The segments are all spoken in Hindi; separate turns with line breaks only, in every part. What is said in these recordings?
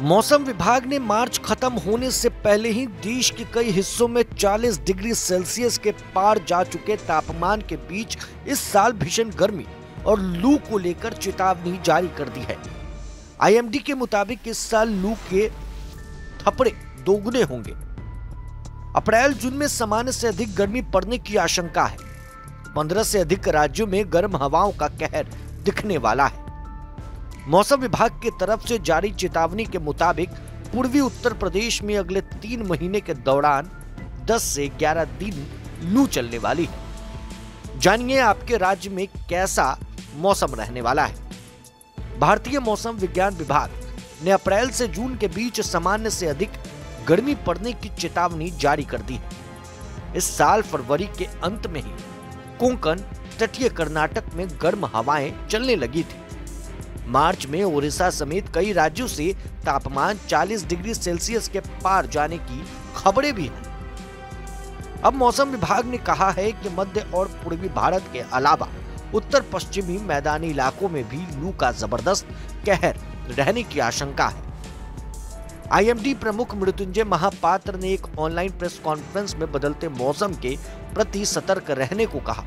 मौसम विभाग ने मार्च खत्म होने से पहले ही देश के कई हिस्सों में 40 डिग्री सेल्सियस के पार जा चुके तापमान के बीच इस साल भीषण गर्मी और लू को लेकर चेतावनी जारी कर दी है। आईएमडी के मुताबिक इस साल लू के थपड़े दोगुने होंगे। अप्रैल जून में सामान्य से अधिक गर्मी पड़ने की आशंका है। 15 से अधिक राज्यों में गर्म हवाओं का कहर दिखने वाला है। मौसम विभाग की तरफ से जारी चेतावनी के मुताबिक पूर्वी उत्तर प्रदेश में अगले 3 महीने के दौरान 10 से 11 दिन लू चलने वाली है। जानिए आपके राज्य में कैसा मौसम रहने वाला है। भारतीय मौसम विज्ञान विभाग ने अप्रैल से जून के बीच सामान्य से अधिक गर्मी पड़ने की चेतावनी जारी कर दी है। इस साल फरवरी के अंत में ही कोंकण, तटीय कर्नाटक में गर्म हवाएं चलने लगी थी। मार्च में ओडिशा समेत कई राज्यों से तापमान 40 डिग्री सेल्सियस के पार जाने की खबरें भी हैं। अब मौसम विभाग ने कहा है कि मध्य और पूर्वी भारत के अलावा उत्तर पश्चिमी मैदानी इलाकों में भी लू का जबरदस्त कहर रहने की आशंका है। आईएमडी प्रमुख मृत्युंजय महापात्र ने एक ऑनलाइन प्रेस कॉन्फ्रेंस में बदलते मौसम के प्रति सतर्क रहने को कहा।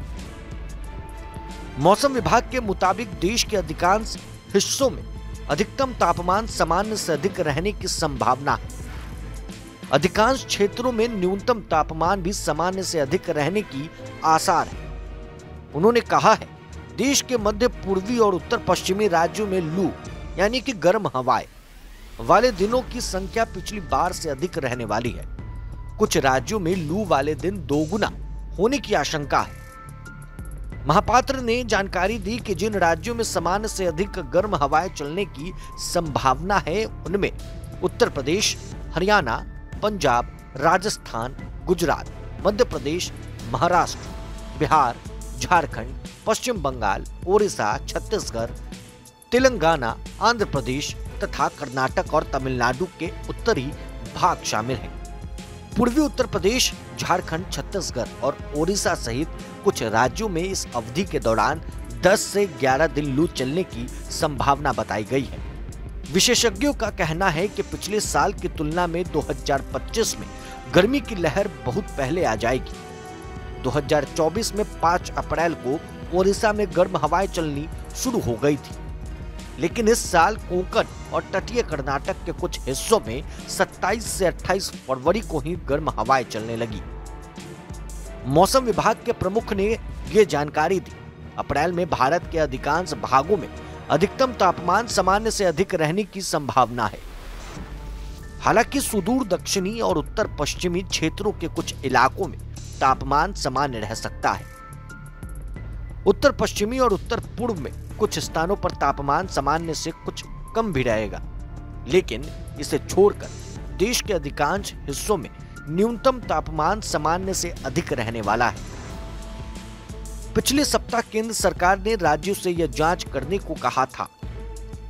मौसम विभाग के मुताबिक देश के अधिकांश हिस्सों में अधिकतम तापमान सामान्य से अधिक रहने की संभावना है। अधिकांश क्षेत्रों में न्यूनतम तापमान भी सामान्य से अधिक रहने की आसार है। उन्होंने कहा है, देश के मध्य पूर्वी और उत्तर पश्चिमी राज्यों में लू यानी कि गर्म हवाएं वाले दिनों की संख्या पिछली बार से अधिक रहने वाली है। कुछ राज्यों में लू वाले दिन दोगुना होने की आशंका है। महापात्र ने जानकारी दी कि जिन राज्यों में सामान्य से अधिक गर्म हवाएं चलने की संभावना है उनमें उत्तर प्रदेश, हरियाणा, पंजाब, राजस्थान, गुजरात, मध्य प्रदेश, महाराष्ट्र, बिहार, झारखंड, पश्चिम बंगाल, ओडिशा, छत्तीसगढ़, तेलंगाना, आंध्र प्रदेश तथा कर्नाटक और तमिलनाडु के उत्तरी भाग शामिल हैं। पूर्वी उत्तर प्रदेश, झारखंड, छत्तीसगढ़ और ओडिशा सहित कुछ राज्यों में इस अवधि के दौरान 10 से 11 दिन लू चलने की संभावना बताई गई है। विशेषज्ञों का कहना है कि पिछले साल की तुलना में 2025 में गर्मी की लहर बहुत पहले आ जाएगी। 2024 में 5 अप्रैल को ओडिशा में गर्म हवाएं चलनी शुरू हो गई थी, लेकिन इस साल कोंकण और तटीय कर्नाटक के कुछ हिस्सों में 27 से 28 फरवरी को ही गर्म हवाएं चलने लगी। मौसम विभाग के प्रमुख ने ये जानकारी दी। अप्रैल में भारत के अधिकांश भागों में अधिकतम तापमान सामान्य से अधिक रहने की संभावना है। हालांकि सुदूर दक्षिणी और उत्तर पश्चिमी क्षेत्रों के कुछ इलाकों में तापमान सामान्य रह सकता है। उत्तर पश्चिमी और उत्तर पूर्व में कुछ स्थानों पर तापमान सामान्य से कुछ कम भी रहेगा, लेकिन इसे छोड़कर देश के अधिकांश हिस्सों में न्यूनतम तापमान सामान्य से अधिक रहने वाला है। पिछले सप्ताह केंद्र सरकार ने राज्यों से यह जांच करने को कहा था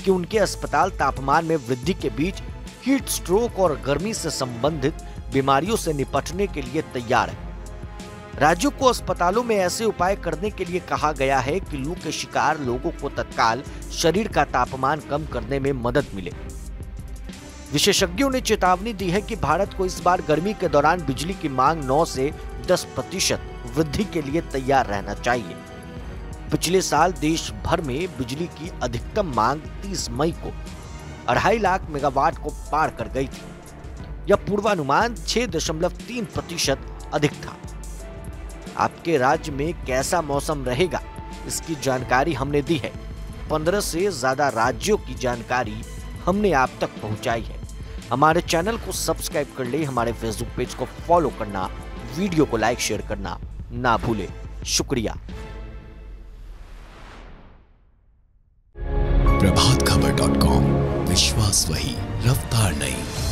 कि उनके अस्पताल तापमान में वृद्धि के बीच हीट स्ट्रोक और गर्मी से संबंधित बीमारियों से निपटने के लिए तैयार है। राज्यों को अस्पतालों में ऐसे उपाय करने के लिए कहा गया है कि लू के शिकार लोगों को तत्काल शरीर का तापमान कम करने में मदद मिले। विशेषज्ञों ने चेतावनी दी है कि भारत को इस बार गर्मी के दौरान बिजली की मांग 9 से 10% वृद्धि के लिए तैयार रहना चाहिए। पिछले साल देश भर में बिजली की अधिकतम मांग 30 मई को 2.5 लाख मेगावाट को पार कर गई थी। यह पूर्वानुमान 6.3% अधिक था। आपके राज्य में कैसा मौसम रहेगा, इसकी जानकारी हमने दी है। 15 से ज्यादा राज्यों की जानकारी हमने आप तक पहुंचाई है। हमारे चैनल को सब्सक्राइब कर ले, हमारे फेसबुक पेज को फॉलो करना, वीडियो को लाइक शेयर करना ना भूले। शुक्रिया।
प्रभातखबर.com, विश्वास वही, रफ्तार नहीं।